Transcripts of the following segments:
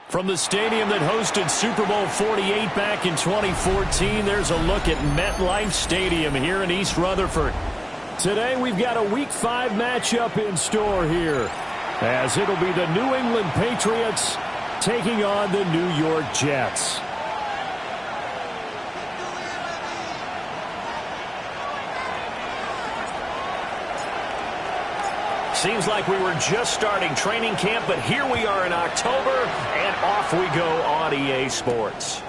From the stadium that hosted Super Bowl 48 back in 2014, there's a look at MetLife Stadium here in East Rutherford. Today we've got a Week 5 matchup in store here, as it'll be the New England Patriots taking on the New York Jets. Seems like we were just starting training camp, but here we are in October, and off we go on EA Sports.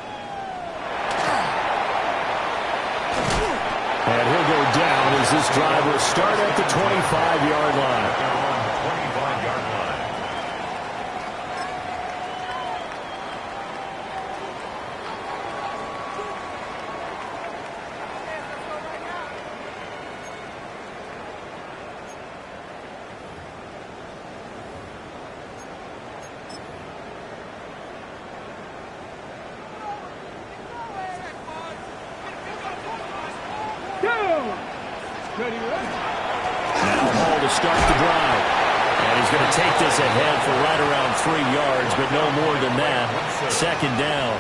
And he'll go down as this drive will start at the 25-yard line. Now Hall to start the drive. And he's going to take this ahead for right around 3 yards, but no more than that. Second down.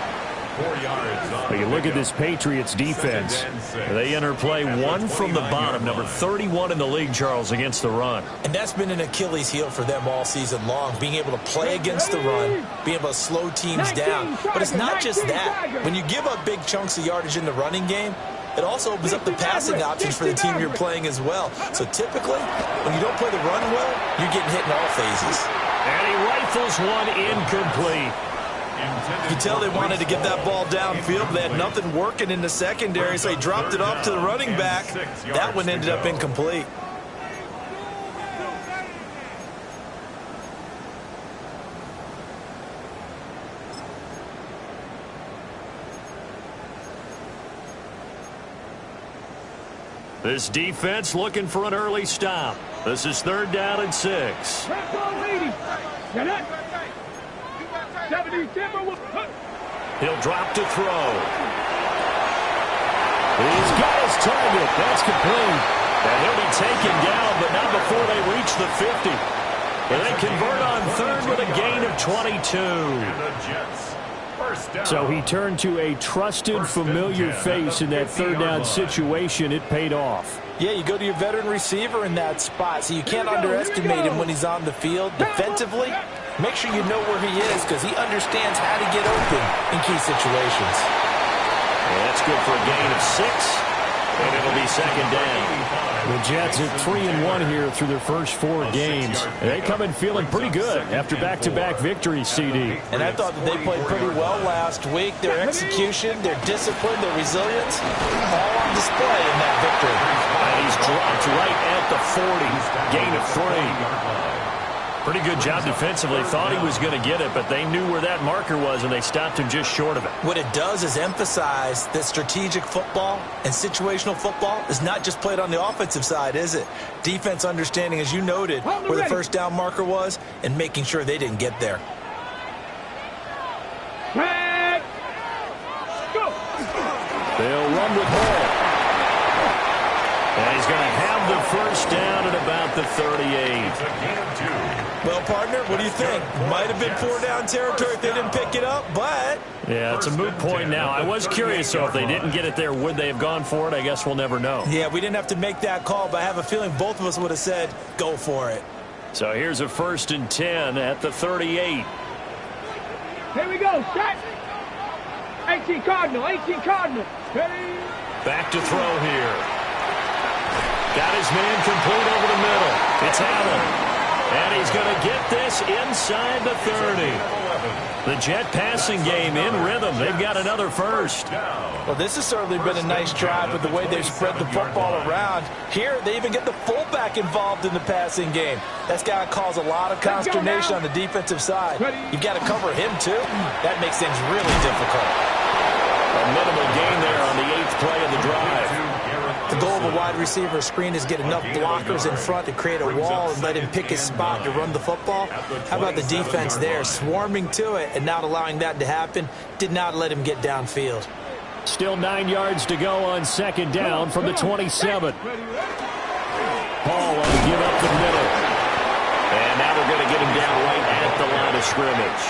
4 yards. You look at this Patriots defense. They enter play one from the bottom, number 31 in the league, Charles, against the run. And that's been an Achilles heel for them all season long, being able to play against the run, being able to slow teams down. But it's not just that. When you give up big chunks of yardage in the running game, it also opens up the passing options for the team you're playing as well. So typically, when you don't play the run well, you're getting hit in all phases. And he rifles one incomplete. You can tell they wanted to get that ball downfield. They had nothing working in the secondary, so he dropped it off to the running back. That one ended up incomplete. This defense looking for an early stop. This is 3rd down and 6. He'll drop to throw. He's got his target. That's complete. And he'll be taken down, but not before they reach the 50. And they convert on 3rd with a gain of 22. So he turned to a trusted, familiar face in that 3rd down situation. It paid off. Yeah, you go to your veteran receiver in that spot, so you can't underestimate him when he's on the field. Defensively, make sure you know where he is because he understands how to get open in key situations. And that's good for a gain of 6, and it'll be 2nd down. The Jets at 3-1 here through their first 4 games. They come in feeling pretty good after back-to-back victories, CD. And I thought that they played pretty well last week. Their execution, their discipline, their resilience, all on display in that victory. And he's dropped right at the 40. Gain of 3. Pretty good job defensively. Thought he was going to get it, but they knew where that marker was, and they stopped him just short of it. What it does is emphasize that strategic football and situational football is not just played on the offensive side, is it? Defense understanding, as you noted, where the 1st down marker was and making sure they didn't get there. They'll run with Hall. And he's going to have the 1st down at about the 38. Well, partner, what do you think? Might have been 4 down territory if they didn't pick it up, but... Yeah, it's a moot point now. I was curious, so if they didn't get it there, would they have gone for it? I guess we'll never know. Yeah, we didn't have to make that call, but I have a feeling both of us would have said, go for it. So here's a 1st and 10 at the 38. Here we go, set. 18 Cardinal, 18 Cardinal. Ready? Back to throw here. Got his man complete over the middle. It's Allen. And he's going to get this inside the 30. The Jet passing game in rhythm. They've got another 1st. Well, this has certainly been a nice drive with the way they've spread the football around. Here, they even get the fullback involved in the passing game. That's got to cause a lot of consternation on the defensive side. You've got to cover him, too. That makes things really difficult. A minimal gain there on the 8th play of the drive. The goal of a wide receiver screen is get enough blockers in front to create a wall and let him pick his spot to run the football. How about the defense there, swarming to it and not allowing that to happen? Did not let him get downfield. Still 9 yards to go on 2nd down from the 27. Hall on to give up the middle. And now they're going to get him down right at the line of scrimmage.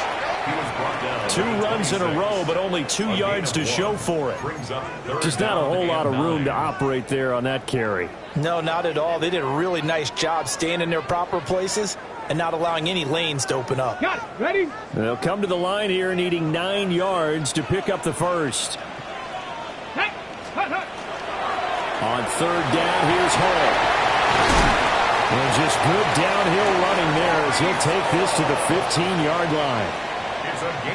2 runs in a row, but only 2 yards to show for it. Just not a whole lot of room to operate there on that carry. No, not at all. They did a really nice job staying in their proper places and not allowing any lanes to open up. Got it. Ready? They'll come to the line here needing 9 yards to pick up the first. Hey. Hut, hut. On 3rd down, here's Hall. And just good downhill running there as he'll take this to the 15-yard line.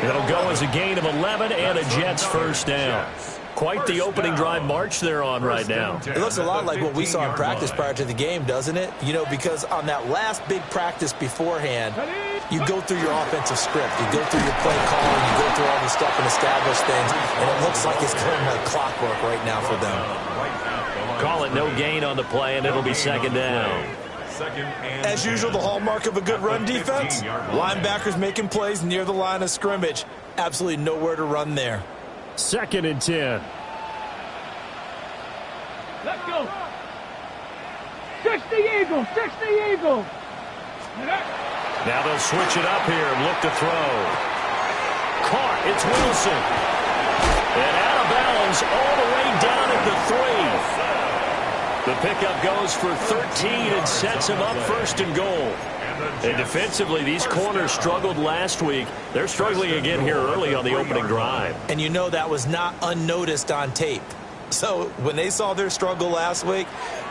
It'll go as a gain of 11 and a Jets first down. Quite the opening drive march they're on right now. It looks a lot like what we saw in practice prior to the game, doesn't it? You know, because on that last big practice beforehand, you go through your offensive script. You go through your play calling. You go through all the stuff and establish things. And it looks like it's going like clockwork right now for them. Call it no gain on the play, and it'll be 2nd down. As usual, the hallmark of a good run defense, linebackers making plays near the line of scrimmage. Absolutely nowhere to run there. 2nd and 10. Let's go. 60 Eagles. 60 Eagles. Now they'll switch it up here and look to throw. Caught. It's Wilson. And out of bounds all the way down at the 3. The pickup goes for 13 and sets him up 1st and goal. And defensively, these corners struggled last week. They're struggling again here early on the opening drive. And you know that was not unnoticed on tape. So when they saw their struggle last week,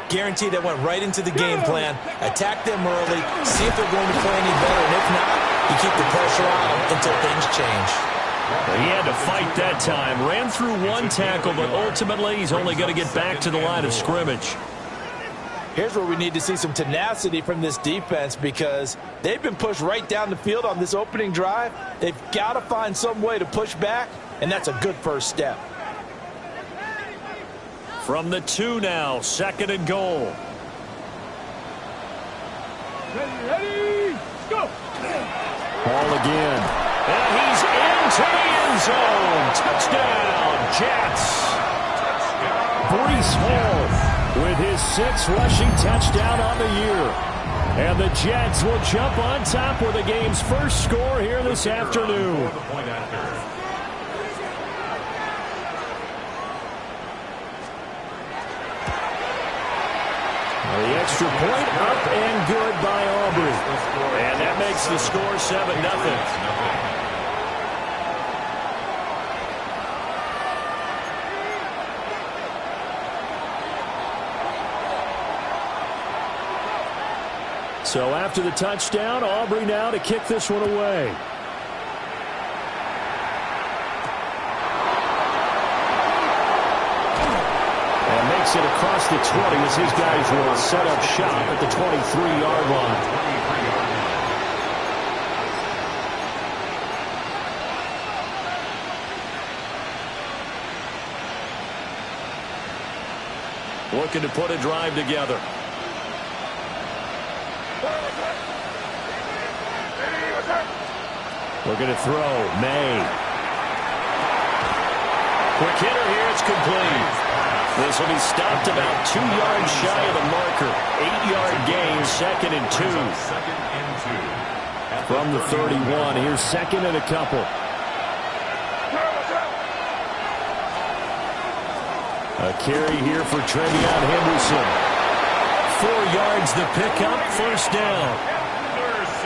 guaranteed they went right into the game plan, attack them early, see if they're going to play any better. And if not, you keep the pressure on until things change. He had to fight that time. Ran through 1 tackle, but ultimately he's only going to get back to the line of scrimmage. Here's where we need to see some tenacity from this defense because they've been pushed right down the field on this opening drive. They've got to find some way to push back, and that's a good first step. From the 2 now, 2nd and goal. Ready, go. Ball again. And he's into the end zone. Touchdown, Jets. Breece Hall with his 6th rushing touchdown on the year. And the Jets will jump on top with the game's first score here this afternoon. The extra point up and good by Aubrey. And that makes the score 7-0. So after the touchdown, Aubrey now to kick this one away. And makes it across the 20 as his guys will set up shop at the 23-yard line. Looking to put a drive together. Looking to throw. May. Quick hitter here. It's complete. This will be stopped about 2 yards shy of the marker. 8-yard gain, 2nd and 2. From the 31, here's 2nd and a couple. A carry here for Trevion Henderson. 4 yards the pickup, 1st down.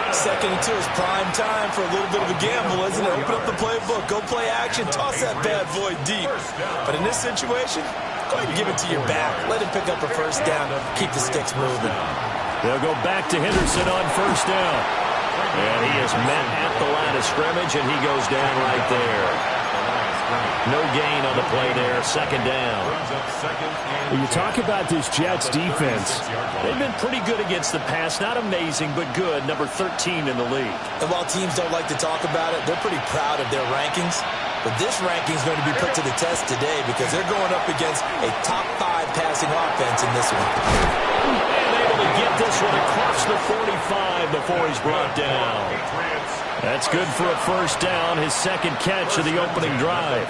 2nd and 2 is prime time for a little bit of a gamble, isn't it? Open up the playbook, go play action, toss that bad boy deep. But in this situation, go ahead and give it to your back. Let him pick up a 1st down, keep the sticks moving. They'll go back to Henderson on 1st down. And he is met at the line of scrimmage, and he goes down right there. No gain on the play there, 2nd down. When you talk about this Jets defense, they've been pretty good against the pass. Not amazing, but good. Number 13 in the league. And while teams don't like to talk about it, they're pretty proud of their rankings. But this ranking is going to be put to the test today because they're going up against a top 5 passing offense in this one. And able to get this one across the 45 before he's brought down. That's good for a 1st down, his 2nd catch of the opening drive.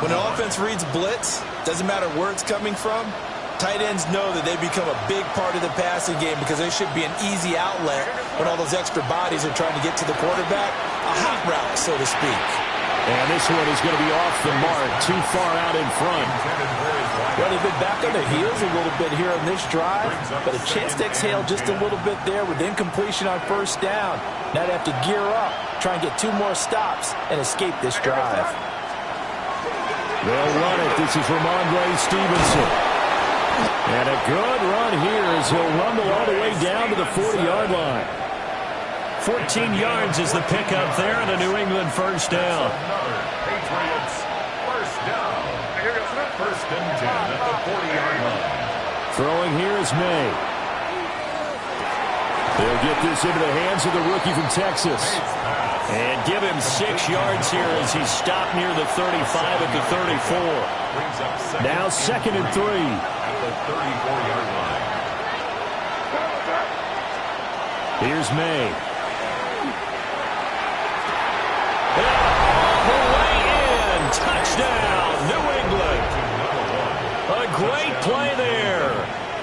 When an offense reads blitz, doesn't matter where it's coming from, Tight ends know that they become a big part of the passing game because they should be an easy outlet when all those extra bodies are trying to get to the quarterback. A hot route, so to speak. And this one is going to be off the mark, too far out in front. Well, they've been back on their heels a little bit here on this drive, but a chance to exhale just a little bit there with incompletion on first down. Now they have to gear up, try and get 2 more stops, and escape this drive. They'll run it. This is Ramondre Stevenson. And a good run here as he'll rumble all the way down to the 40-yard line. 14 yards is the pickup there and a New England first down. Patriots first down. First and 10 at the 40-yard line. Throwing here is May. They'll get this into the hands of the rookie from Texas. And give him 6 yards here as he's stopped near the 35 at the 34. Now 2nd and 3. At the 34-yard line. Here's May. Touchdown, New England. A great play there.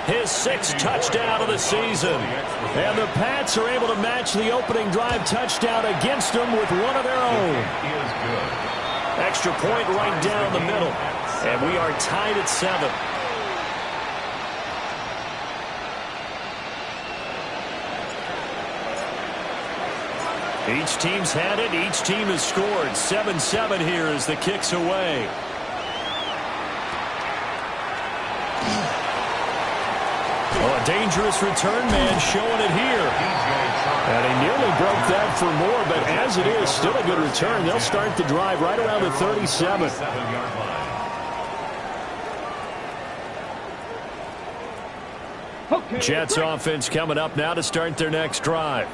His 6th touchdown of the season. And the Pats are able to match the opening drive touchdown against them with one of their own. Extra point right down the middle. And we are tied at 7. Each team's had it. Each team has scored. 7-7 here as the kick's away. Oh, a dangerous return man showing it here. And he nearly broke that for more, but as it is, still a good return. They'll start the drive right around the 37. Jets offense coming up now to start their next drive.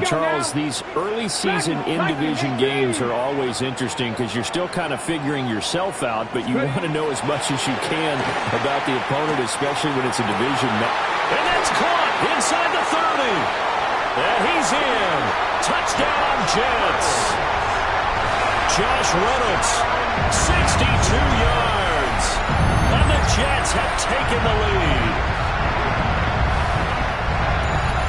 Charles, these early season in-division games are always interesting because you're still kind of figuring yourself out, but you want to know as much as you can about the opponent, especially when it's a division. And that's caught inside the 30. And he's in. Touchdown, Jets. Josh Reynolds, 62 yards. And the Jets have taken the lead.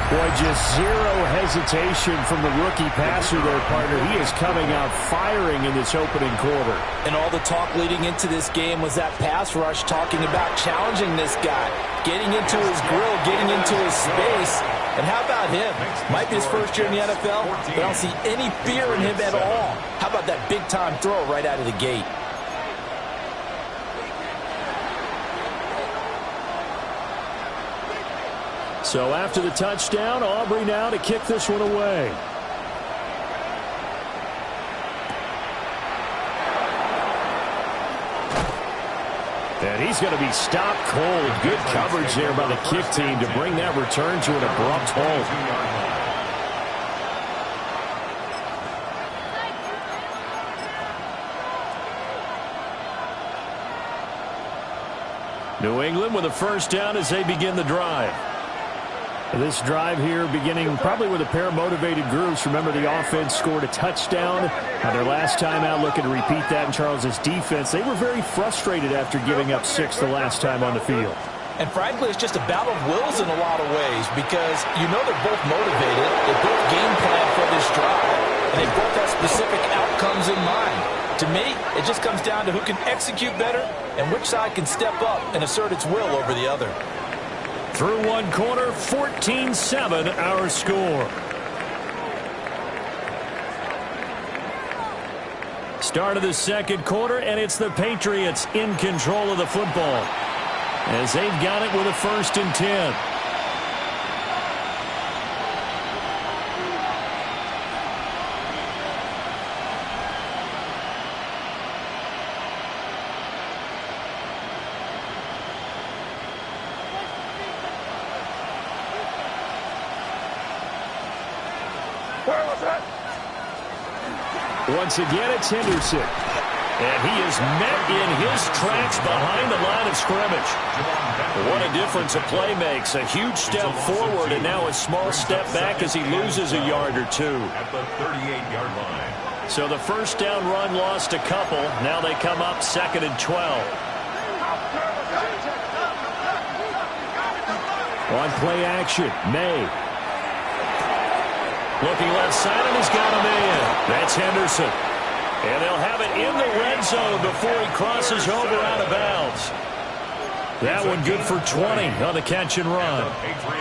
Boy, just zero hesitation from the rookie passer there, partner. He is coming out firing in this opening quarter. And all the talk leading into this game was that pass rush, talking about challenging this guy, getting into his grill, getting into his space. And how about him? Might be his first year in the NFL, but I don't see any fear in him at all. How about that big-time throw right out of the gate? So after the touchdown, Aubrey now to kick this one away. And he's going to be stopped cold. Good coverage there by the kick team to bring that return to an abrupt halt. New England with a first down as they begin the drive. This drive here beginning probably with a pair of motivated groups. Remember, the offense scored a touchdown on their last time out, looking to repeat that in Charles's defense. They were very frustrated after giving up 6 the last time on the field. And frankly, it's just a battle of wills in a lot of ways because you know they're both motivated. They both game plan for this drive, and they both have specific outcomes in mind. To me, it just comes down to who can execute better and which side can step up and assert its will over the other. Through one quarter, 14-7 our score. Start of the second quarter, and it's the Patriots in control of the football as they've got it with a 1st and 10. Once again, it's Henderson. And he is met in his tracks behind the line of scrimmage. What a difference a play makes. A huge step forward and now a small step back as he loses a yard or 2. At the 38-yard line. So the first down run lost a couple. Now they come up 2nd and 12. On play action, May. Looking left side, and he's got him in. That's Henderson. And they'll have it in the red zone before he crosses over out of bounds. That one good for 20 on the catch and run.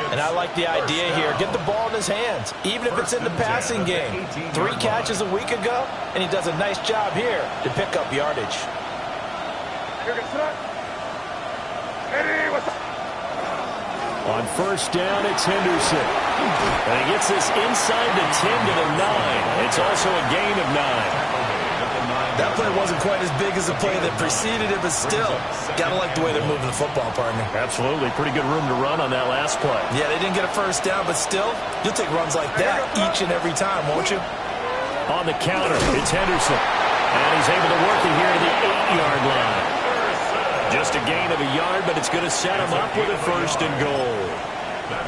And I like the idea here. Get the ball in his hands, even if it's in the passing game. 3 catches a week ago, and he does a nice job here to pick up yardage. On first down, it's Henderson. And he gets this inside the 10 to the 9. It's also a gain of 9. That play wasn't quite as big as the play that preceded it, but still, got to like the way they're moving the football, partner. Absolutely. Pretty good room to run on that last play. Yeah, they didn't get a first down, but still, you'll take runs like that each and every time, won't you? On the counter, it's Henderson. And he's able to work it here to the 8-yard line. Just a gain of a yard, but it's going to set him up with a first and goal.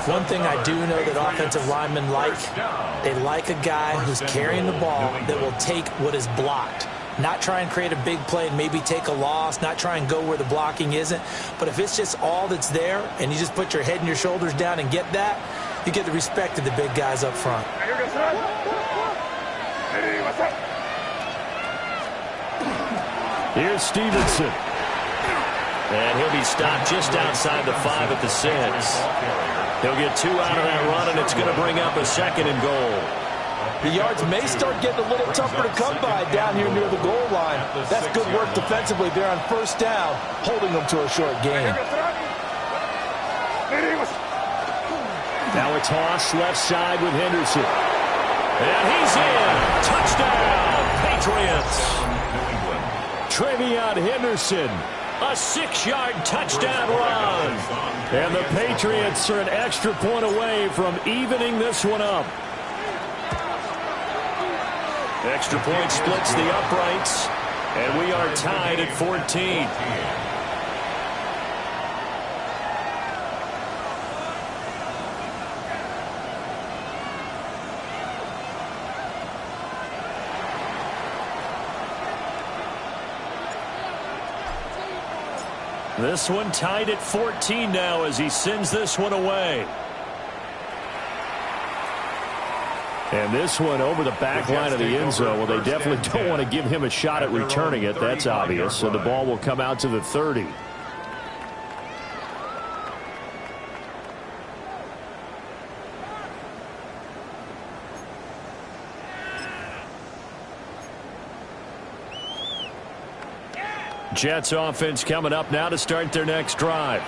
One thing I do know that offensive linemen like, they like a guy who's carrying the ball that will take what is blocked. Not try and create a big play and maybe take a loss, not try and go where the blocking isn't. But if it's just all that's there and you just put your head and your shoulders down and get that, you get the respect of the big guys up front. Here's Stevenson. And he'll be stopped just outside the 5 at the 6. He'll get 2 out of that run, and it's going to bring up a second and goal. The yards may start getting a little tougher to come by down here near the goal line. That's good work defensively there on first down, holding them to a short gain. Now it's Haas left side with Henderson. And he's in. Touchdown, Patriots. Trevion Henderson. A 6-yard touchdown run. And the Patriots are an extra point away from evening this one up. Extra point splits the uprights, and we are tied at 14. This one tied at 14 now as he sends this one away. And this one over the back line of the end zone. Well, they definitely don't want to give him a shot at returning it. That's obvious. So the ball will come out to the 30. Jets offense coming up now to start their next drive.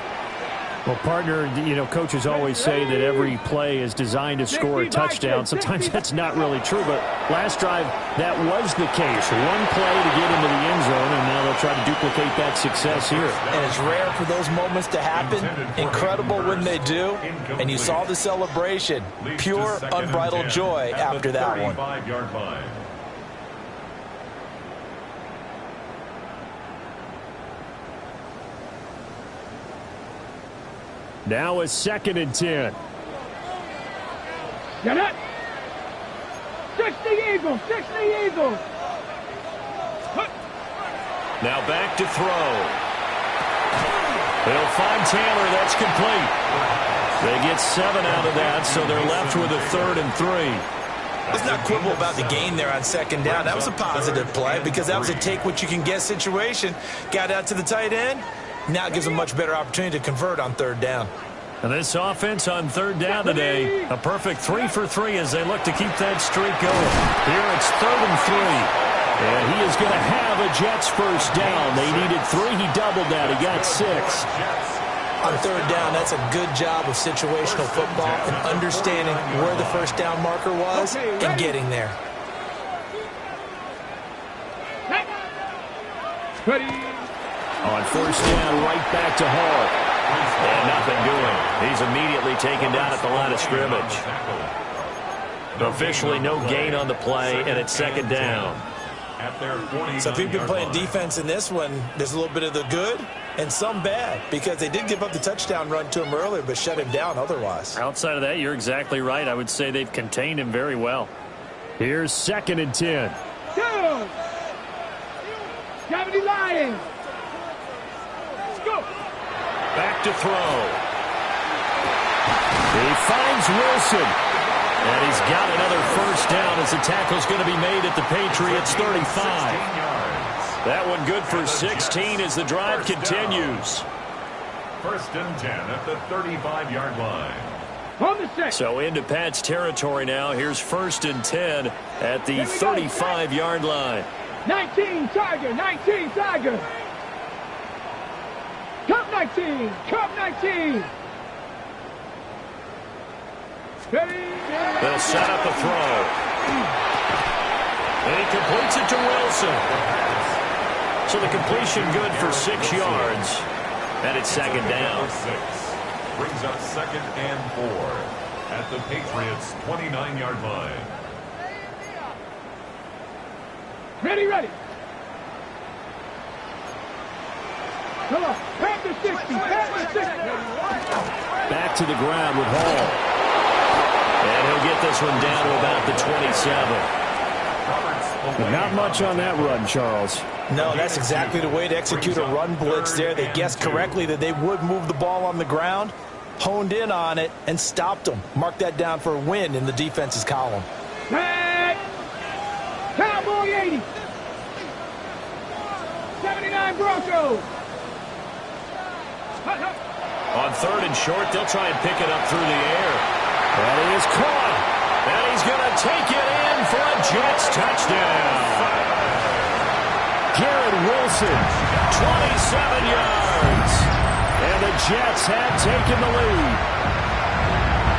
Well, partner, you know, coaches always say that every play is designed to score a touchdown. Sometimes that's not really true, but last drive, that was the case. One play to get into the end zone, and now they'll try to duplicate that success here. And it's rare for those moments to happen. Incredible when they do. And you saw the celebration. Pure, unbridled joy after that one. Now it's 2nd and 10. Get it. 60 Eagles, 60 Eagles. Now back to throw. They'll find Taylor. That's complete. They get 7 out of that, so they're left with a 3rd and 3. Let's not quibble about the gain there on 2nd down. That was a positive play because that was a take-what-you-can-get situation. Got out to the tight end. Now it gives them a much better opportunity to convert on 3rd down. And this offense on 3rd down today, a perfect 3 for 3 as they look to keep that streak going. Here it's 3rd and 3. And he is going to have a Jets first down. They needed 3. He doubled that. He got 6. On 3rd down, that's a good job of situational football and understanding where the first down marker was and getting there. Ready. On first down, right back to Hall. And nothing doing. He's immediately taken down at the line of scrimmage. Officially no gain on the play, and it's 2nd down. So if you've been playing defense in this one, there's a little bit of the good and some bad because they did give up the touchdown run to him earlier but shut him down otherwise. Outside of that, you're exactly right. I would say they've contained him very well. Here's 2nd and 10. Two. 70 Lions. Let's go. Back to throw. He finds Wilson. And he's got another first down as the tackle's going to be made at the Patriots 35. That one good for 16 as the drive continues. First and 10 at the 35-yard line. So into Pat's territory now. Here's first and 10 at the 35-yard line. 19, Tiger, 19, Tiger. Cup 19, Cup 19. They'll set up a throw. And he completes it to Wilson. So the completion good for 6 yards. And it's second down. Brings up second and 4 at the Patriots' 29-yard line. Ready, ready. Come on, back to 60, back to 60. Back to the ground with Hall. And he'll get this one down to about the 27. But not much on that run, Charles. No, that's exactly the way to execute a run blitz there. They guessed correctly that they would move the ball on the ground, honed in on it, and stopped them. Mark that down for a win in the defense's column. Back. Cowboy 80. 79 Broncos. On third and short, they'll try and pick it up through the air. And he is caught. And he's going to take it in for a Jets touchdown. Garrett Wilson, 27 yards. And the Jets have taken the lead.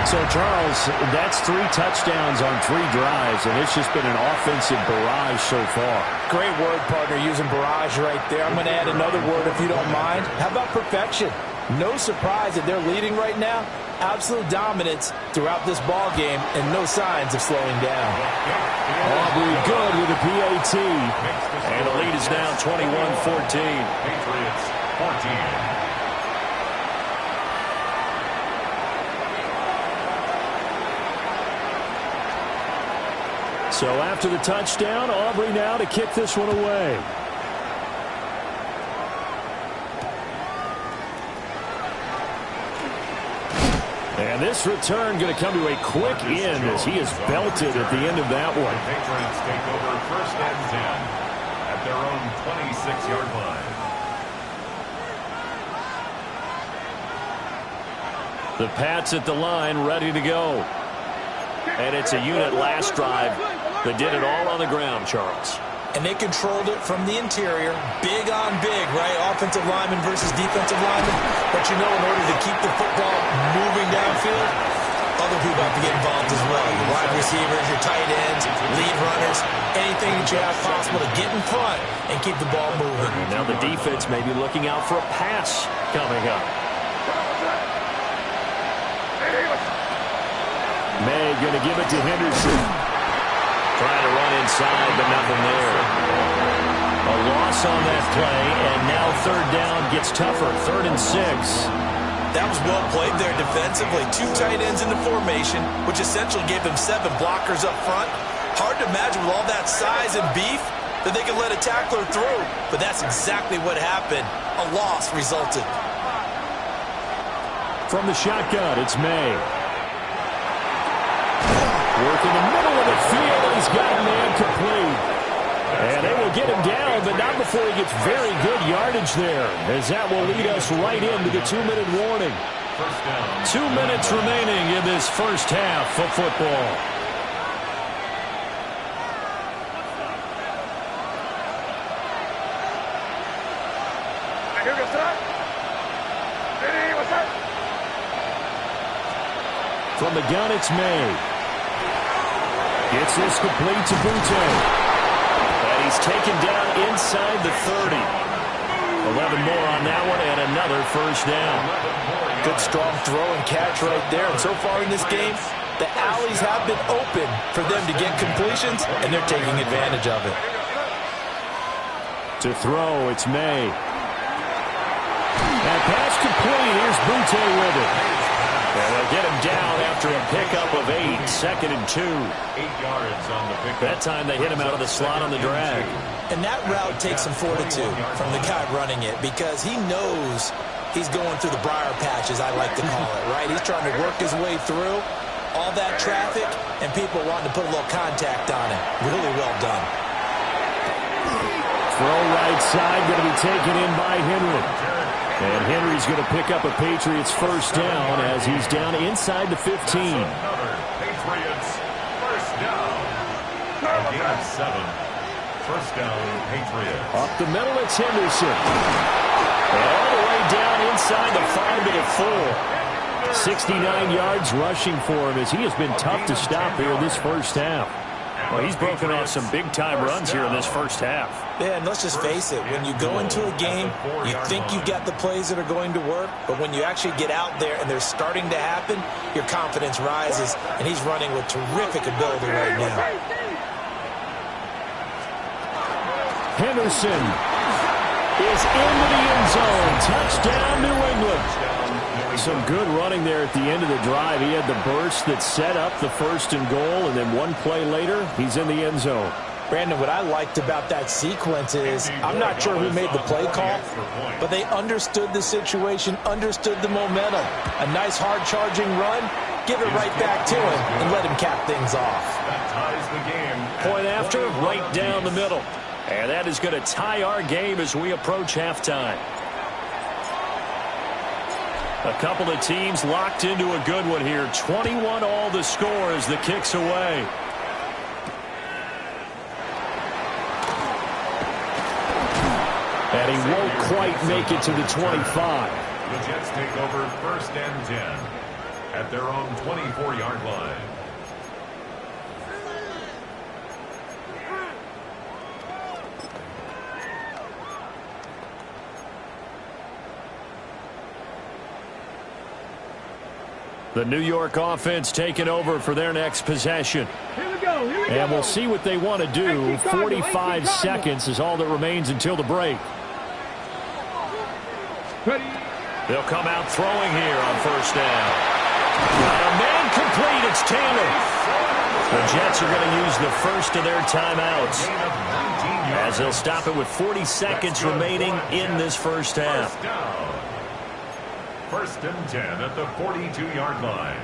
So, Charles, that's 3 touchdowns on 3 drives, and it's just been an offensive barrage so far. Great word, partner, using barrage right there. I'm going to add another word if you don't mind. How about perfection? No surprise that they're leading right now. Absolute dominance throughout this ball game and no signs of slowing down. Aubrey good with a PAT. And the lead is now 21-14. Patriots 14. So after the touchdown, Aubrey now to kick this one away. And this return going to come to a quick end as he is belted at the end of that one. Patriots take over first and 10 at their own 26-yard line. The Pats at the line, ready to go. And it's a unit last drive that did it all on the ground, Charles. And they controlled it from the interior, big on big, right? Offensive lineman versus defensive lineman. But you know, in order to keep the football moving downfield, other people have to get involved as well. Your wide receivers, your tight ends, lead runners, anything that you have possible to get in front and keep the ball moving. Now the defense may be looking out for a pass coming up. May going to give it to Henderson. Trying to run inside, but nothing there. A loss on that play, and now third down gets tougher. 3rd and 6. That was well played there defensively. 2 tight ends in the formation, which essentially gave them 7 blockers up front. Hard to imagine with all that size and beef that they could let a tackler through. But that's exactly what happened. A loss resulted. From the shotgun, it's May. Work in the middle of the field. He's got a man complete. And they will get him down, but not before he gets very good yardage there, as that will lead us right into the 2-minute warning. 2 minutes remaining in this first half of football. From the gun, it's May. Gets this complete to Butte. And he's taken down inside the 30. 11 more on that one, and another first down. Good strong throw and catch right there. And so far in this game, the alleys have been open for them to get completions, and they're taking advantage of it. To throw, it's May. And pass complete. Here's Butte with it. And they'll get him down after a pickup of 8. 2nd and 2. 8 yards on the pickup. That time they hit him out of the slot on the drag. And that route takes some fortitude from the guy running it, because he knows he's going through the briar patch, as I like to call it, right? He's trying to work his way through all that traffic and people wanting to put a little contact on it. Really well done. Throw right side, going to be taken in by Henry. And Henry's going to pick up a Patriots first down as he's down inside the 15. Patriots first down. A gain of 7. First down, Patriots. Up the middle, it's Henderson. And all the way down inside the 5 to the 4. 69 yards rushing for him as he has been tough to stop here in this first half. Well, he's broken off some big-time runs here in this first half. Yeah, and let's just face it. When you go into a game, you think you've got the plays that are going to work, but when you actually get out there and they're starting to happen, your confidence rises, and he's running with terrific ability right now. Henderson is into the end zone. Touchdown, New England. Some good running there at the end of the drive. He had the burst that set up the 1st and goal, and then one play later, he's in the end zone. Brandon, what I liked about that sequence is I'm not sure who made the play call, but they understood the situation, understood the momentum. A nice hard-charging run, give it right back to him, and let him cap things off. That ties the game. Point after, right down the middle. And that is going to tie our game as we approach halftime. A couple of teams locked into a good one here. 21 all the score as the kick's away. And he won't quite make it to the 25. The Jets take over 1st and 10 at their own 24-yard line. The New York offense taking over for their next possession. Here we go. And we'll see what they want to do. 45 seconds is all that remains until the break. Ready. They'll come out throwing here on 1st down. A man complete. It's Taylor. The Jets are going to use the first of their timeouts as they'll stop it with 40 seconds remaining in this first half. 1st and 10 at the 42-yard line.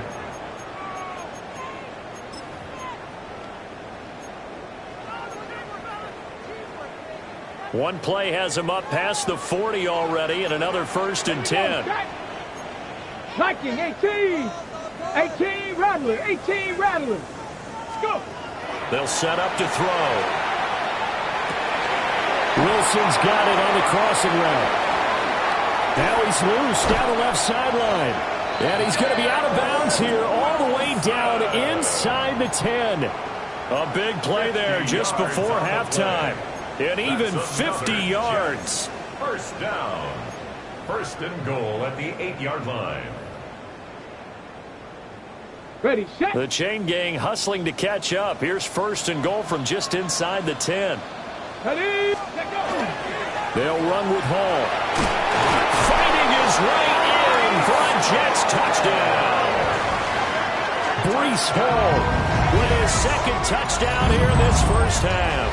One play has him up past the 40 already, and another 1st and 10. Liking 18. 18 Rattler. 18 Rattler. Let's go. They'll set up to throw. Wilson's got it on the crossing route. Now he's loose down the left sideline. And he's going to be out of bounds here all the way down inside the 10. A big play there just before halftime. And even 50 yards. 1st down. 1st and goal at the 8-yard line. Ready, set. The chain gang hustling to catch up. Here's 1st and goal from just inside the 10. Ready, let go. They'll run with Hall. Fighting his way in for a Jets touchdown. Breece Hall With his 2nd touchdown here in this first half.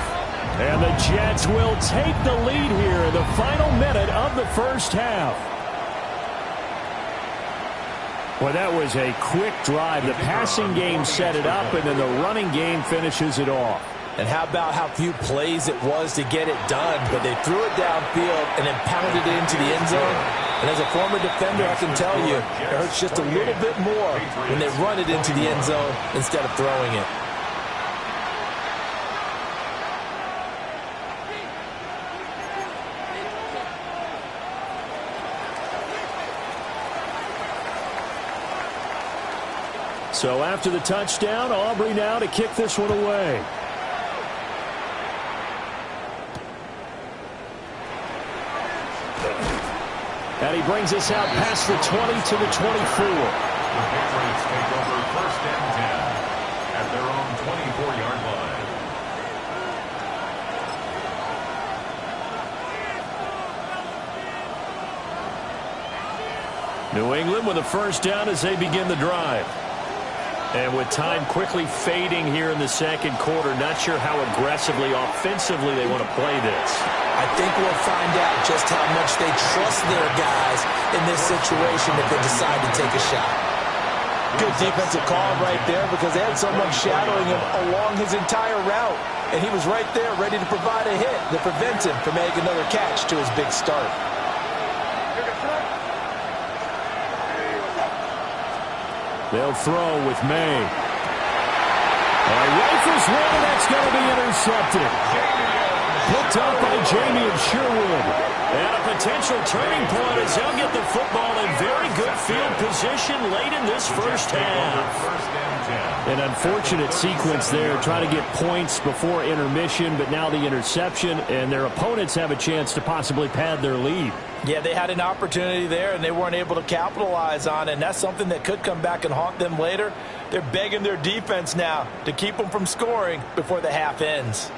And the Jets will take the lead here in the final minute of the first half. Well, that was a quick drive. The passing game set it up, and then the running game finishes it off. And how about how few plays it was to get it done, but they threw it downfield and then pounded it into the end zone. And as a former defender, I can tell you, it hurts just a little bit more when they run it into the end zone instead of throwing it. So after the touchdown, Aubrey now to kick this one away. And he brings us out past the 20 to the 24. The Patriots take over 1st and 10 at their own 24-yard line. New England with a 1st down as they begin the drive. And with time quickly fading here in the second quarter, not sure how aggressively, offensively they want to play this. I think we'll find out just how much they trust their guys in this situation if they decide to take a shot. Good defensive call right there because they had someone shadowing him along his entire route. And he was right there ready to provide a hit that prevents him from making another catch to his big start. They'll throw with May. Rifles one, that's going to be intercepted. Picked up by Jamie and Sherwood. And a potential turning point as they'll get the football in very good field position late in this first half. An unfortunate sequence there, trying to get points before intermission, but now the interception, and their opponents have a chance to possibly pad their lead. Yeah, they had an opportunity there, and they weren't able to capitalize on it, and that's something that could come back and haunt them later. They're begging their defense now to keep them from scoring before the half ends.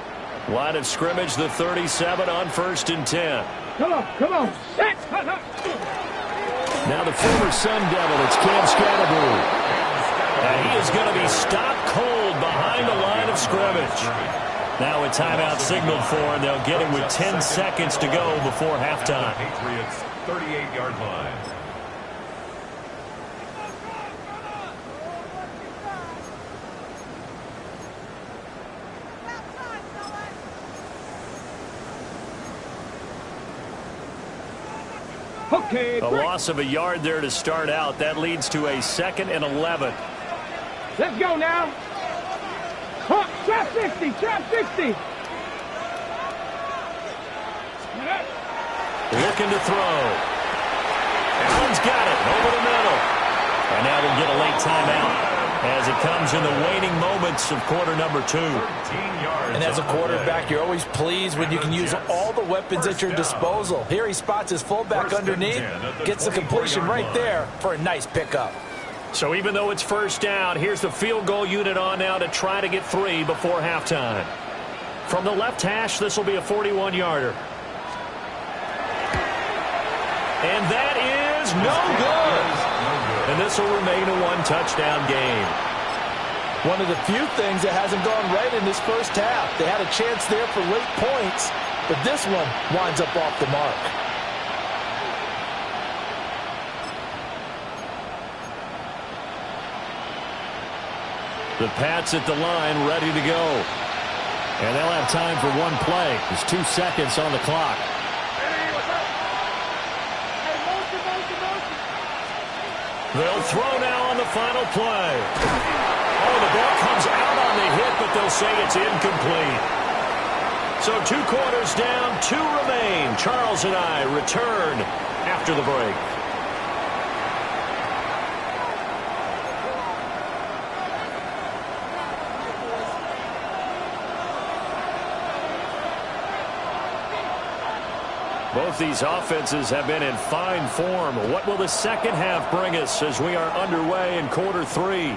Line of scrimmage, the 37 on 1st and 10. Come on, set! Now the former Sun Devil, it's Cam Scatterbury. And he is going to be stopped cold behind the line of scrimmage. Now a timeout signaled for, and they'll get him with 10 seconds to go before halftime. Patriots 38-yard line. Okay, a loss of a yard there to start out. That leads to a 2nd and 11. Let's go now. Trap 60, trap 60. Looking to throw. Allen's got it over the middle. And now we'll get a late timeout as it comes in the waning moments of quarter number 2. And as a quarterback, you're always pleased when you can use all the weapons at your disposal. Here he spots his fullback underneath, gets the completion right there for a nice pickup. So even though it's first down, here's the field goal unit on now to try to get 3 before halftime. From the left hash, this will be a 41-yarder. And that is no good. And this will remain a 1-touchdown game. One of the few things that hasn't gone right in this first half. They had a chance there for late points, but this one winds up off the mark. The Pats at the line, ready to go. And they'll have time for one play. There's 2 seconds on the clock. They'll throw now on the final play. Oh, the ball comes out on the hit, but they'll say it's incomplete. So 2 quarters down, 2 remain. Charles and I return after the break. Both these offenses have been in fine form. What will the second half bring us as we are underway in quarter 3?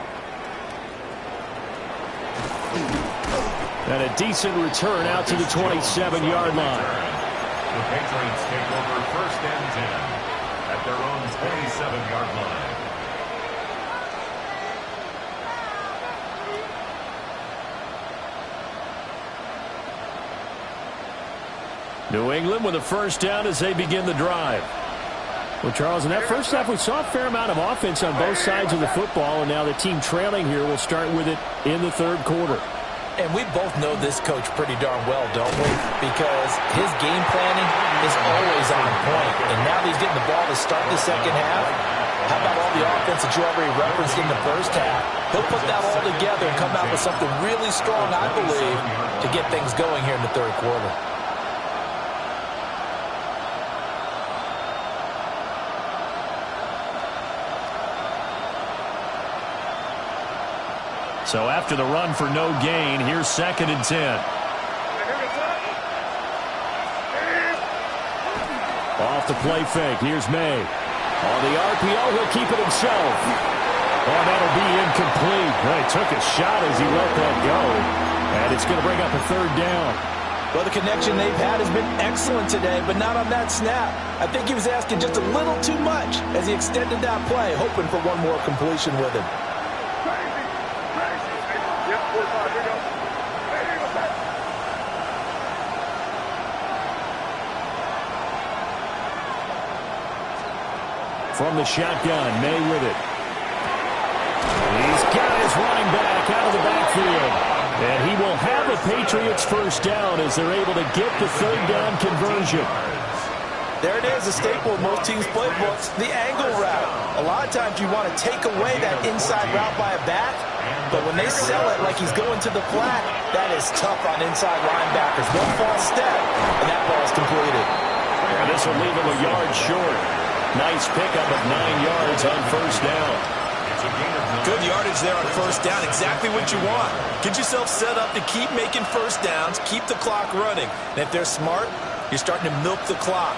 And a decent return out to the 27-yard line. The Patriots take over 1st and 10 at their own 27-yard line. New England with a first down as they begin the drive. Well, Charles, in that first half, we saw a fair amount of offense on both sides of the football, and now the team trailing here will start with it in the 3rd quarter. And we both know this coach pretty darn well, don't we? Because his game planning is always on point. And now that he's getting the ball to start the second half, how about all the offense that you already referenced in the first half? He'll put that all together and come out with something really strong, I believe, to get things going here in the 3rd quarter. So after the run for no gain, here's 2nd and 10. Off the play fake, here's May. On the RPO, he'll keep it himself. Oh, that'll be incomplete. Well, he took a shot as he let that go. And it's going to bring up a 3rd down. Well, the connection they've had has been excellent today, but not on that snap. I think he was asking just a little too much as he extended that play, hoping for one more completion with him. from the shotgun. May with it. He's got his running back out of the backfield. And he will have a Patriots first down as they're able to get the third down conversion. There it is, a staple of most teams' playbooks, the angle route. A lot of times you want to take away that inside route by a back, but when they sell it like he's going to the flat, that is tough on inside linebackers. One false step, and that ball is completed. And this will leave him a yard short. Nice pickup of 9 yards on first down. Good yardage there on first down, exactly what you want. Get yourself set up to keep making first downs, keep the clock running. And if they're smart, you're starting to milk the clock.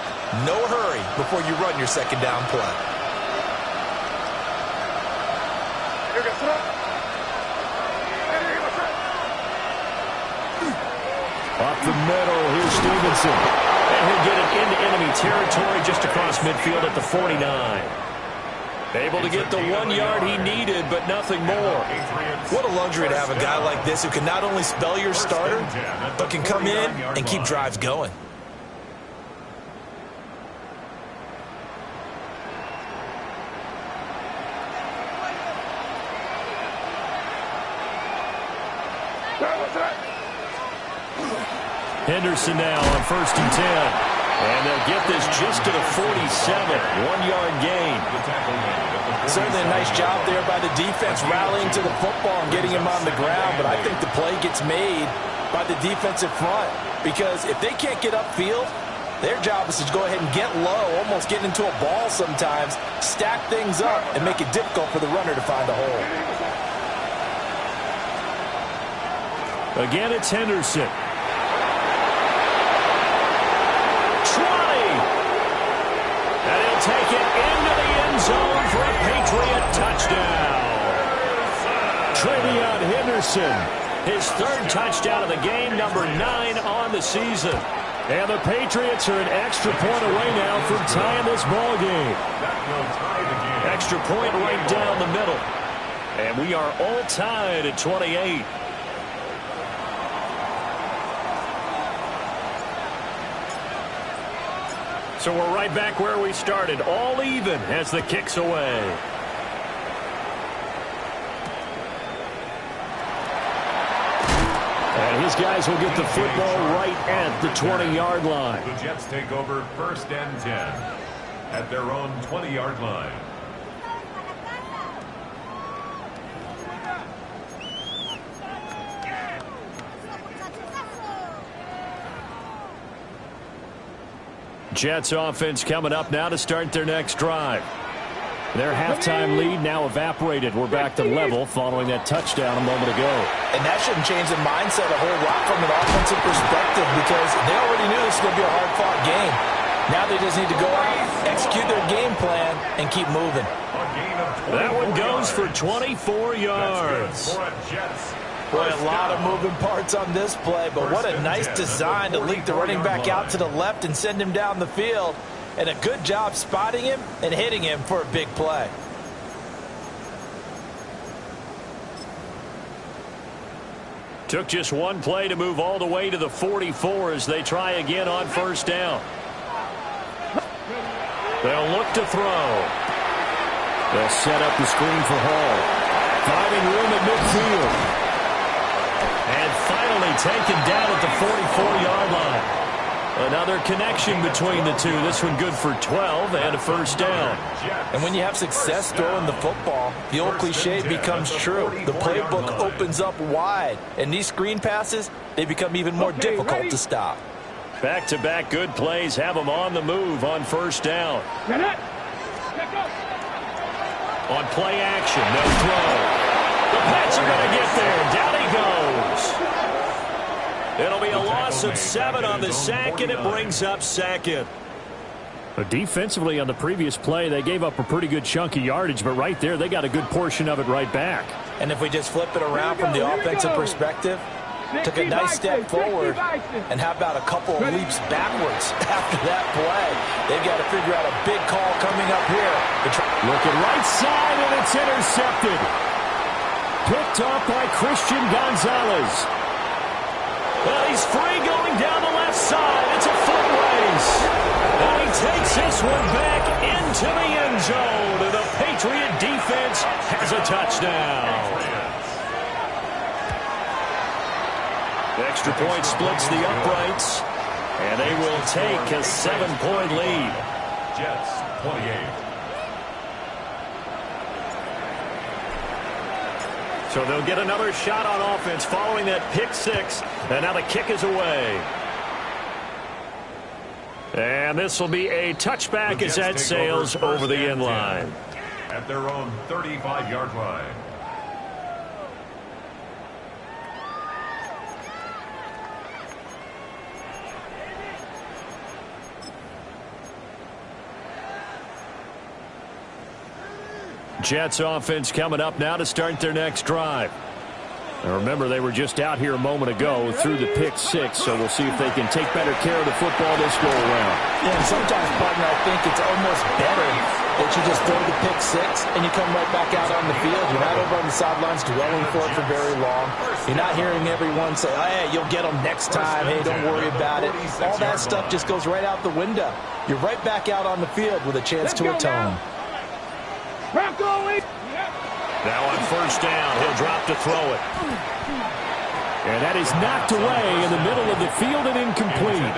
No hurry before you run your second down play. Up the middle, here's Stevenson. And he'll get it into enemy territory just across midfield at the 49. Able to get the 1 yard he needed, but nothing more. What a luxury to have a guy like this who can not only spell your starter, but can come in and keep drives going. Henderson now on 1st and 10. And they'll get this just to the 47. 1 yard gain. Certainly a nice job there by the defense rallying to the football and getting him on the ground. But I think the play gets made by the defensive front. Because if they can't get upfield, their job is to go ahead and get low, almost get into a ball sometimes, stack things up, and make it difficult for the runner to find a hole. Again, it's Henderson. 20. And he'll take it into the end zone for a Patriot touchdown. Travion Henderson, his 3rd touchdown of the game, number 9 on the season. And the Patriots are an extra point away now from tying this ball game. Extra point right down the middle. And we are all tied at 28. So we're right back where we started, all even as the kick's away. And his guys will get the football right at the 20-yard line. The Jets take over 1st and 10 at their own 20-yard line. Jets offense coming up now to start their next drive. Their halftime lead now evaporated. We're back to level following that touchdown a moment ago. And that shouldn't change the mindset a whole lot from an offensive perspective because they already knew this was going to be a hard-fought game. Now they just need to go out, execute their game plan, and keep moving. That one goes for 24 yards. Boy, a lot of moving parts on this play, but what a nice design to leak the running back out to the left and send him down the field. And a good job spotting him and hitting him for a big play. Took just one play to move all the way to the 44 as they try again on first down. They'll look to throw. They'll set up the screen for Hall. Finding room at midfield. And finally taken down at the 44-yard line. Another connection between the two. This one good for 12 and a first down. And when you have success throwing the football, the old cliche becomes true. The playbook opens up wide. And these screen passes, they become even more difficult to stop. Back-to-back good plays have them on the move on first down. On play action, they'll throw. The Pats are going to get there. Down he goes. It'll be a loss of 7 on the sack, and it brings up second. Defensively on the previous play, they gave up a pretty good chunk of yardage, but right there, they got a good portion of it right back. And if we just flip it around from the offensive perspective, took a nice step forward, and how about a couple of leaps backwards after that play? They've got to figure out a big call coming up here. Looking right side, and it's intercepted. Picked off by Christian Gonzalez. Well, he's free going down the left side. It's a foot race. And he takes this one back into the end zone. And the Patriot defense has a touchdown. The extra point splits the uprights. And they will take a 7-point lead. Jets 28. So they'll get another shot on offense following that pick six. And now the kick is away. And this will be a touchback as that sails over the end line. At their own 35-yard line. Jets offense coming up now to start their next drive. Now remember, they were just out here a moment ago through the pick six, so we'll see if they can take better care of the football this go around. Yeah, and sometimes, partner, I think it's almost better that you just throw the pick six and you come right back out on the field. You're not over on the sidelines dwelling for it for very long. You're not hearing everyone say, hey, you'll get them next time. Hey, don't worry about it. All that stuff just goes right out the window. You're right back out on the field with a chance to atone. Now on first down, he'll drop to throw it. And that is knocked away in the middle of the field and incomplete.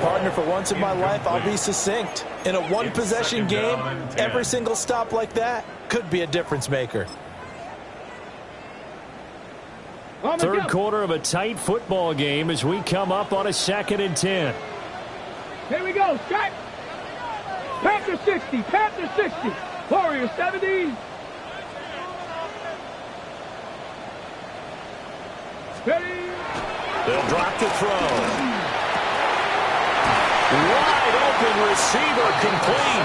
Partner, for once in my life, I'll be succinct. In a one-possession game, every single stop like that could be a difference maker. Third quarter of a tight football game as we come up on a 2nd and 10. Here we go, Scott. Panther 60, Panther 60. Warriors 70. Ready. They'll drop to throw. Wide open receiver complete.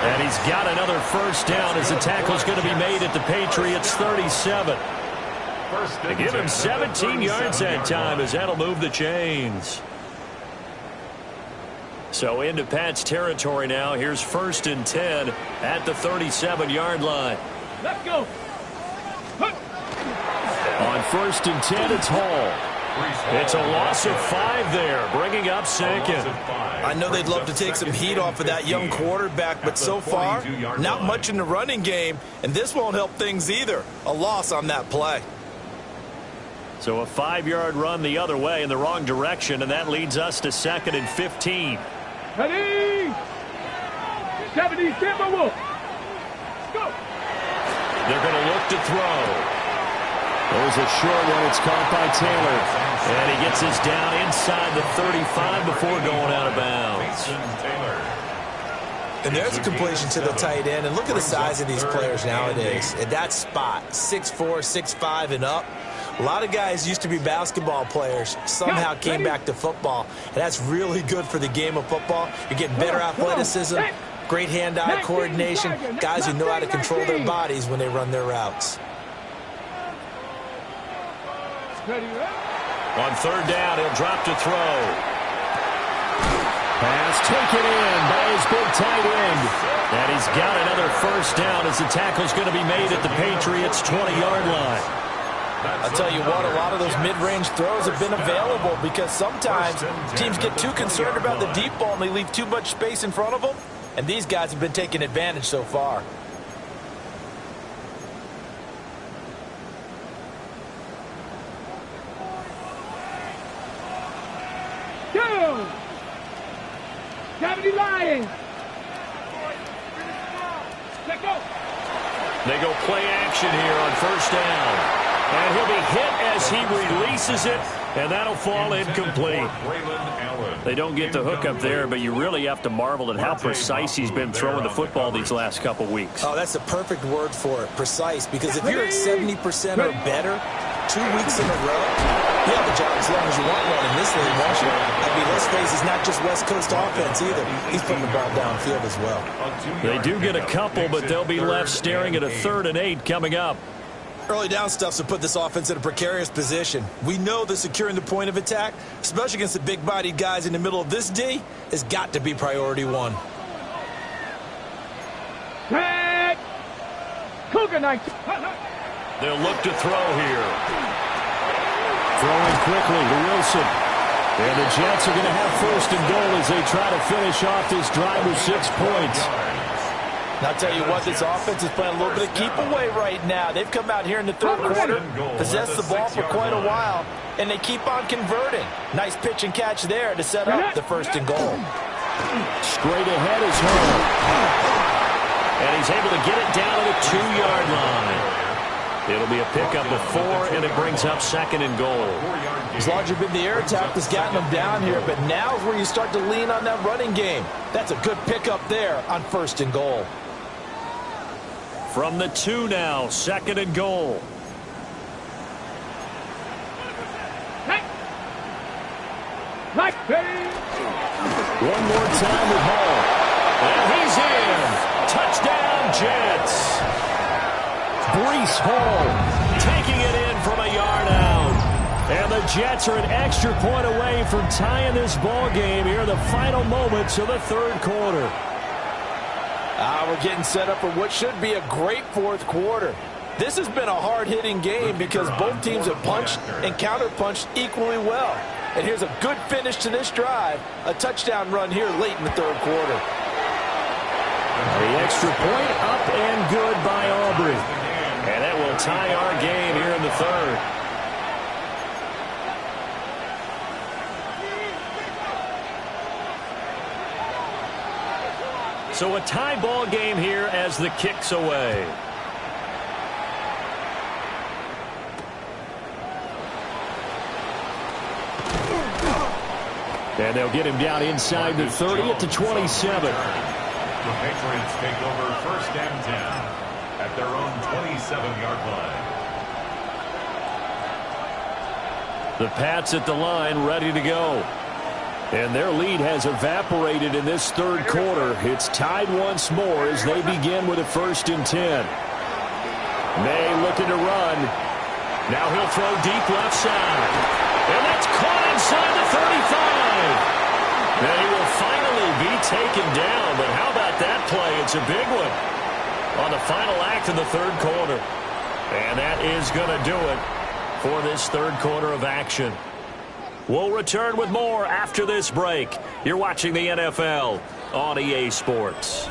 And he's got another first down as the tackle's going to be made at the Patriots 37. They give him 17 yards that time as that'll move the chains. So into Pat's territory now. Here's 1st and 10 at the 37-yard line. Let's go. On 1st and 10, it's Hall. It's a loss of 5 there, bringing up 2nd. I know they'd love to take some heat off of that young quarterback, but so far, not much in the running game, and this won't help things either. A loss on that play. So a 5-yard run the other way in the wrong direction, and that leads us to 2nd and 15. Ready. 70 Timberwolves. Go. They're going to look to throw. There's a short one. It's caught by Taylor. And he gets this down inside the 35 before going out of bounds. And there's a completion to the tight end. And look at the size of these players nowadays. At that spot, 6'4", 6'5", and up. A lot of guys used to be basketball players, somehow came back to football. And that's really good for the game of football. You're getting better athleticism, great hand-eye coordination, guys who know how to control their bodies when they run their routes. On 3rd down, he'll drop to throw. Pass taken in by his big tight end. And he's got another first down as the tackle's going to be made at the Patriots' 20-yard line. I'll tell you what, a lot of those mid-range throws have been available because sometimes teams get too concerned about the deep ball and they leave too much space in front of them. And these guys have been taking advantage so far. Go! 70 Lions. Let go. They go play action here on 1st down. And he'll be hit as he releases it, and that'll fall incomplete. They don't get the hook up there, but you really have to marvel at how precise he's been throwing the football these last couple weeks. Oh, that's the perfect word for it, precise, because if you're at 70% or better 2 weeks in a row, you have a job as long as you want one in this league, won't you? I mean, let's face it, it's not just West Coast offense either. He's putting the ball downfield as well. They do get a couple, but they'll be left staring at a 3rd and 8 coming up. Early down stuff's to put this offense in a precarious position. We know that securing the point of attack, especially against the big-bodied guys in the middle of this D, has got to be priority 1. Red. Cougar Knights. They'll look to throw here. Throwing quickly to Wilson. And the Jets are going to have first and goal as they try to finish off this drive with 6 points. And I'll tell you what, this offense is playing a little bit of keep away right now. They've come out here in the third quarter, possessed the ball for quite a while, and they keep on converting. Nice pitch and catch there to set up the first and goal. Straight ahead is Hurl. And he's able to get it down to the 2-yard line. It'll be a pickup of 4, and it brings up second and goal. As long as you've been the air attack that's gotten them down here, but now is where you start to lean on that running game. That's a good pickup there on first and goal. From the 2 now, second and goal. One more time with Hall. And he's in. Touchdown, Jets. Breece Hall Taking it in from a yard out. And the Jets are an extra point away from tying this ball game here in the final moments of the third quarter. We're getting set up for what should be a great fourth quarter. This has been a hard-hitting game because both teams have punched and counter-punched equally well. And here's a good finish to this drive, a touchdown run here late in the third quarter. The extra point up and good by Aubrey. And that will tie our game here in the third. So a tie ball game here as the kick's away. And they'll get him down inside the 30 at the 27. The Patriots take over first and 10 at their own 27-yard line. The Pats at the line ready to go. And their lead has evaporated in this third quarter. It's tied once more as they begin with a first and 10. May looking to run. Now he'll throw deep left side. And that's caught inside the 35. And he will finally be taken down. But how about that play? It's a big one on the final act of the third quarter. And that is going to do it for this third quarter of action. We'll return with more after this break. You're watching the NFL on EA Sports.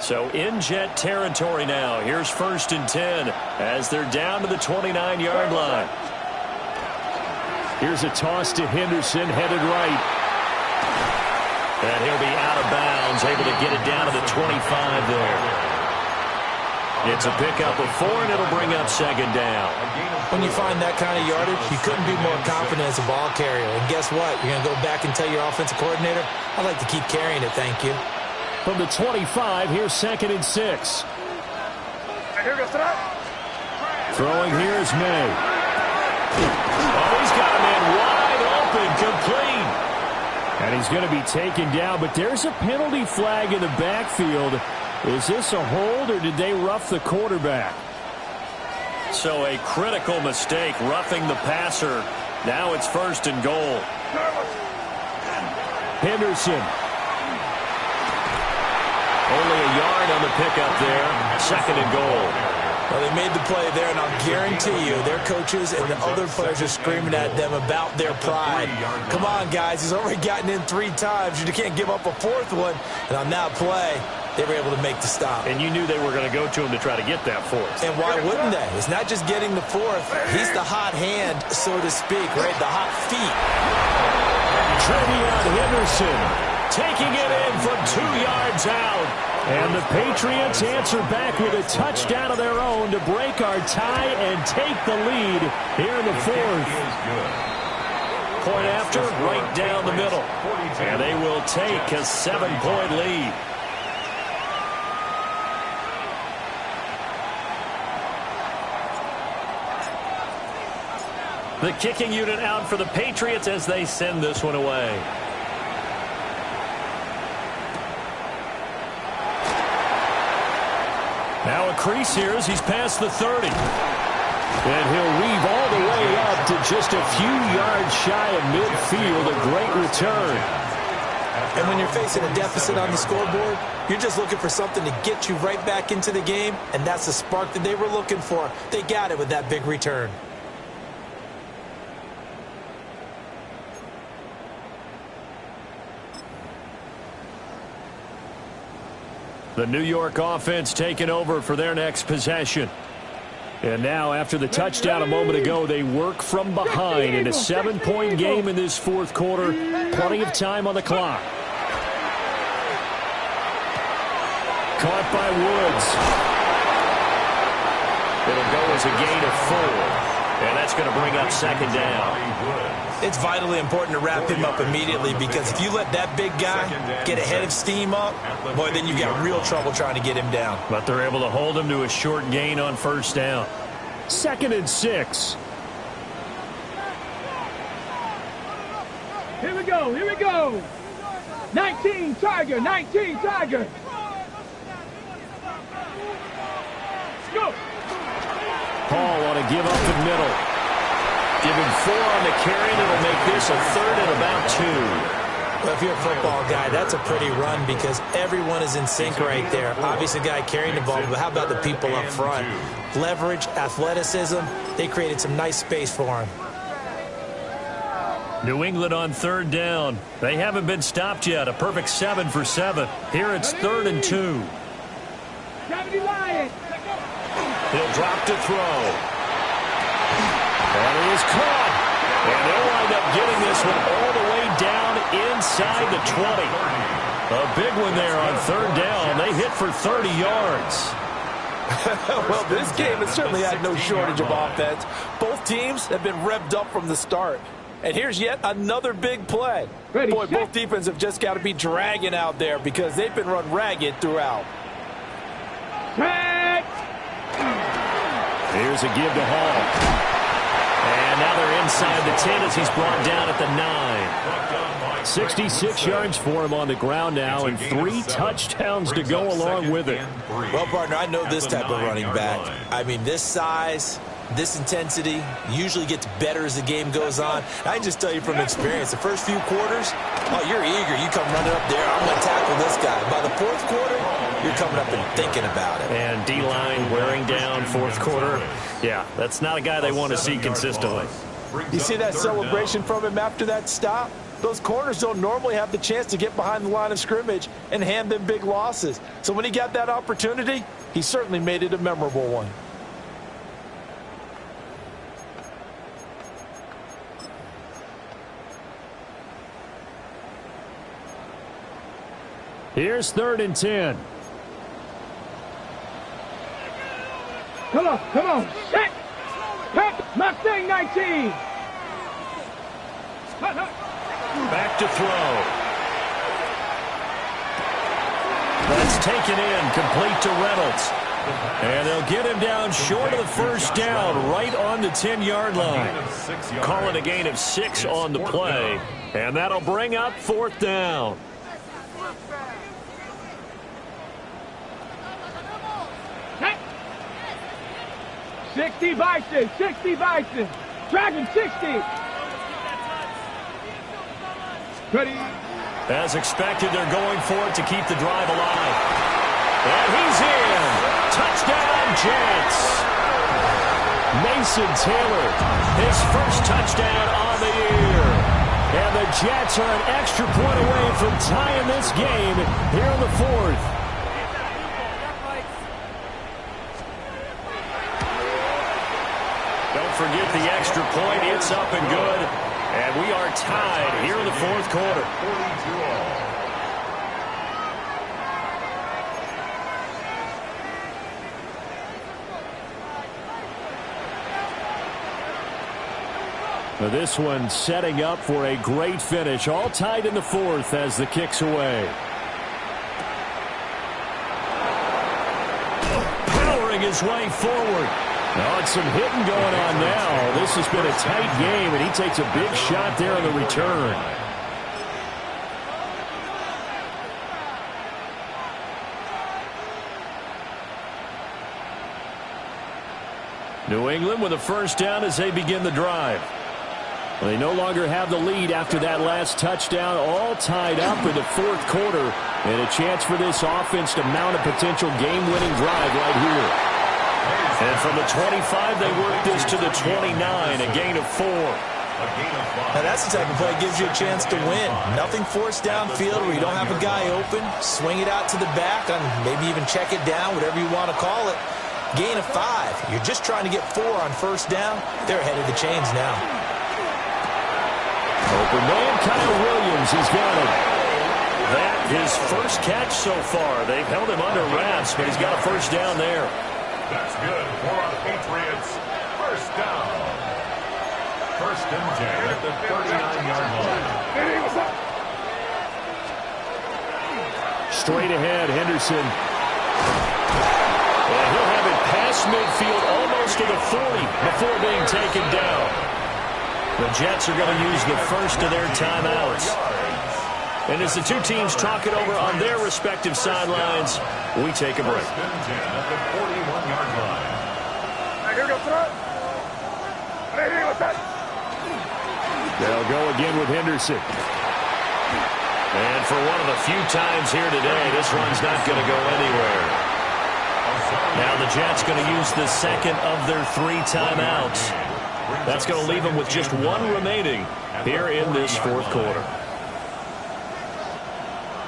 So in Jet territory now. Here's first and 10 as they're down to the 29-yard line. Here's a toss to Henderson, headed right. And he'll be out of bounds, able to get it down to the 25 there. It's a pickup of 4, and it'll bring up second down. When you find that kind of yardage, you couldn't be more confident as a ball carrier. And guess what? You're going to go back and tell your offensive coordinator, I'd like to keep carrying it, thank you. From the 25, here's second and 6. Throwing here is May. Oh, he's got him in wide open, complete. And he's going to be taken down, but there's a penalty flag in the backfield. Is this a hold, or did they rough the quarterback? So a critical mistake, roughing the passer. Now it's first and goal. Henderson. Only a yard on the pickup there. Second and goal. Well, they made the play there, and I'll guarantee you their coaches and the other players are screaming at them about their pride. Come on, guys. He's already gotten in 3 times. You can't give up a 4th one. And on that play, they were able to make the stop. And you knew they were going to go to him to try to get that 4th. And why wouldn't they? It's not just getting the 4th. He's the hot hand, so to speak, right? The hot feet. Trevion Henderson taking it in from 2 yards out. And the Patriots answer back with a touchdown of their own to break our tie and take the lead here in the 4th. Point after, right down the middle. And they will take a 7-point lead. The kicking unit out for the Patriots as they send this one away. Now a crease here as he's past the 30. And he'll weave all the way up to it just a few yards shy of midfield. A great return. And when you're facing a deficit on the scoreboard, you're just looking for something to get you right back into the game, and that's the spark that they were looking for. They got it with that big return. The New York offense taking over for their next possession. And now, after the touchdown a moment ago, they work from behind in a 7-point game in this fourth quarter. Plenty of time on the clock. Caught by Woods. It'll go as a gain of 4. And that's going to bring up second down. It's vitally important to wrap him up immediately, because if you let that big guy get a head of steam up, boy, then you've got real trouble trying to get him down. But they're able to hold him to a short gain on first down. 2nd and 6. Here we go, here we go. 19 Tiger, 19 Tiger. Go. Paul on a give up the middle. Give him 4 on the carry, and it'll make this a 3rd and about 2. Well, if you're a football guy, that's a pretty run, because everyone is in sync right there. Obviously, the guy carrying the ball, but how about the people up front? Leverage, athleticism, they created some nice space for him. New England on 3rd down. They haven't been stopped yet. A perfect 7 for 7. Here it's 3rd and 2. He'll drop to throw. And it is caught. And they'll wind up getting this one all the way down inside the 20. A big one there on 3rd down. They hit for 30 yards. Well, this game has certainly had no shortage of offense. Both teams have been revved up from the start. And here's yet another big play. Boy, both defenses have just got to be dragging out there, because they've been run ragged throughout. Here's a give to Hall. And now they're inside the 10 as he's brought down at the 9. 66 yards for him on the ground now, and 3 touchdowns to go along with it. Well, partner, I know this type of running back. I mean, this size, this intensity usually gets better as the game goes on. I can just tell you from experience, the first few quarters, oh, you're eager. You come running up there, I'm going to tackle this guy. By the 4th quarter, you're coming up and thinking about it. And D-line wearing down 4th quarter. Yeah, that's not a guy they want to see consistently. You see that celebration from him after that stop? Those corners don't normally have the chance to get behind the line of scrimmage and hand them big losses. So when he got that opportunity, he certainly made it a memorable one. Here's 3rd and 10. Come on, come on. Set. Pep, Mustang 19. Back to throw. That's taken in, complete to Reynolds. And they'll get him down short of the first down, right on the 10-yard line. Call it a gain of 6 on the play. And that'll bring up 4th down. Set. 60 Bison, 60 Bison. Dragon 60. Ready. As expected, they're going for it to keep the drive alive. And he's in. Touchdown, Jets. Mason Taylor, his first touchdown on the year. And the Jets are an extra point away from tying this game here in the 4th. Don't forget the extra point. It's up and good. And we are tied here in the 4th quarter. Now this one setting up for a great finish. All tied in the 4th as the kick's away. Powering his way forward. Oh, it's some hitting going on now. This has been a tight game, and he takes a big shot there on the return. New England with a first down as they begin the drive. They no longer have the lead after that last touchdown, all tied up in the fourth quarter, and a chance for this offense to mount a potential game-winning drive right here. And from the 25, they work this to the 29, a gain of 4. Now that's the type of play that gives you a chance to win. Nothing forced downfield where you don't have a guy open. Swing it out to the back and maybe even check it down, whatever you want to call it. Gain of 5. You're just trying to get 4 on first down. They're ahead of the chains now. Open man, Kyle Williams, he's got it. That his first catch so far. They've held him under wraps, but he's got a first down there. That's good for our Patriots. First down. First and 10 at the 39-yard line. Straight ahead, Henderson. And he'll have it past midfield almost to the 40 before being taken down. The Jets are going to use the first of their timeouts. And as the two teams talk it over on their respective sidelines, we take a break. First and 10 at the 41-yard line. They'll go again with Henderson. And for one of the few times here today, this run's not going to go anywhere. Now the Jets going to use the second of their 3 timeouts. That's going to leave them with just 1 remaining here in this fourth quarter.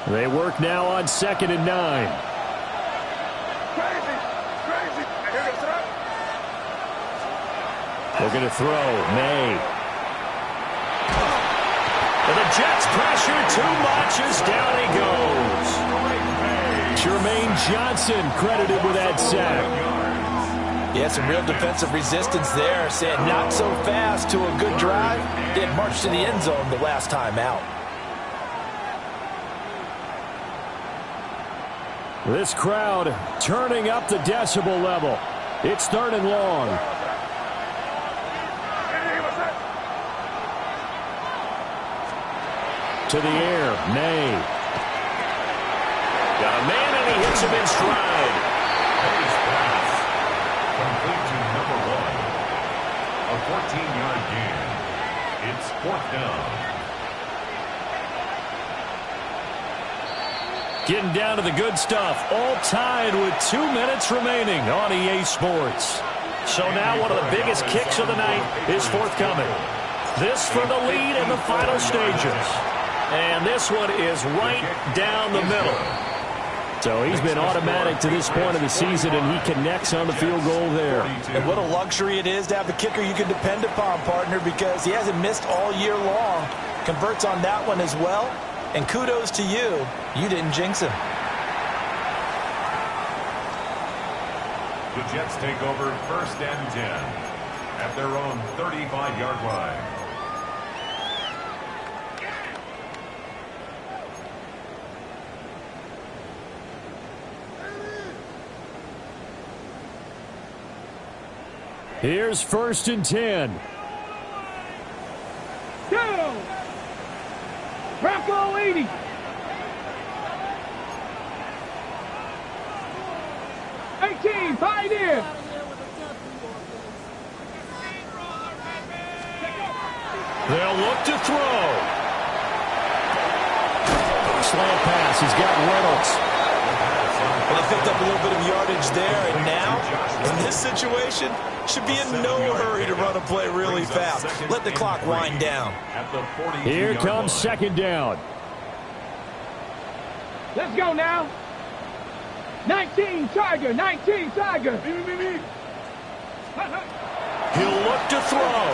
They work now on 2nd and 9. They're going to throw. May. And the Jets pressure too much as down he goes. Jermaine Johnson credited with that sack. Yeah, some real defensive resistance there. Saying not so fast to a good drive. Did march to the end zone the last time out. This crowd turning up the decibel level. It's 3rd and long. To the air, May. Got a man and he hits him in stride. Nice pass. Complete to number 1. A 14-yard gain. It's 4th down. Getting down to the good stuff. All tied with 2 minutes remaining on EA Sports. So now one of the biggest kicks of the night is forthcoming. This for the lead in the final stages. And this one is right down the middle. So he's been automatic to this point of the season, and he connects on the field goal there. And what a luxury it is to have a kicker you can depend upon, partner, because he hasn't missed all year long. Converts on that one as well. And kudos to you. You didn't jinx him. The Jets take over 1st and 10 at their own 35-yard line. Here's 1st and 10. Go! Bronco 80. Tied in. They'll look to throw. Slant pass. He's got Reynolds. Well, they picked up a little bit of yardage there, and now, in this situation, should be in no hurry to run a play really fast. Let the clock wind down. Here comes 2nd down. Let's go now. 19 Tiger, 19 Tiger. He'll look to throw.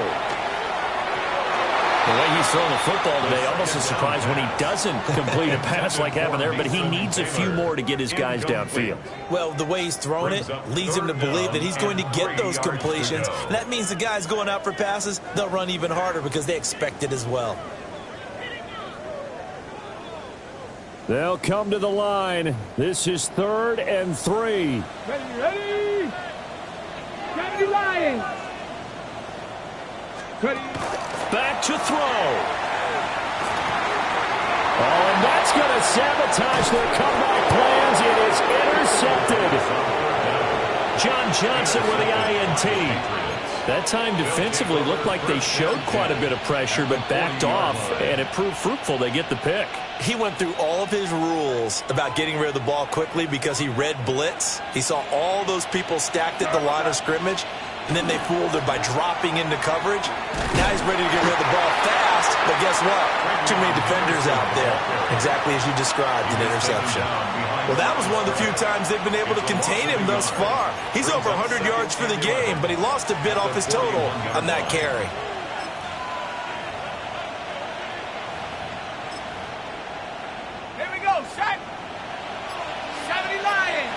The way he's throwing the football today, almost a surprise when he doesn't complete a pass like happened there, but he needs a few more to get his guys downfield. Well, the way he's throwing it leads him to believe that he's going to get those completions. And that means the guys going out for passes, they'll run even harder because they expect it as well. They'll come to the line. This is 3rd and 3. Ready? Ready, Lions. Ready. Back to throw. Oh, and that's going to sabotage their comeback plans. It is intercepted. John Johnson with the INT. That time defensively looked like they showed quite a bit of pressure but backed off, and it proved fruitful. They get the pick. He went through all of his rules about getting rid of the ball quickly because he read blitz. He saw all those people stacked at the line of scrimmage, and then they fooled him by dropping into coverage. Now he's ready to get rid of the ball fast, but guess what? Too many defenders out there. Exactly as you described, an interception. Well, that was one of the few times they've been able to contain him thus far. He's over 100 yards for the game, but he lost a bit off his total on that carry. Here we go, set. 70 Lions.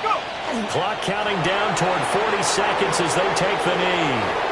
Go. Clock counting down toward 40 seconds as they take the knee.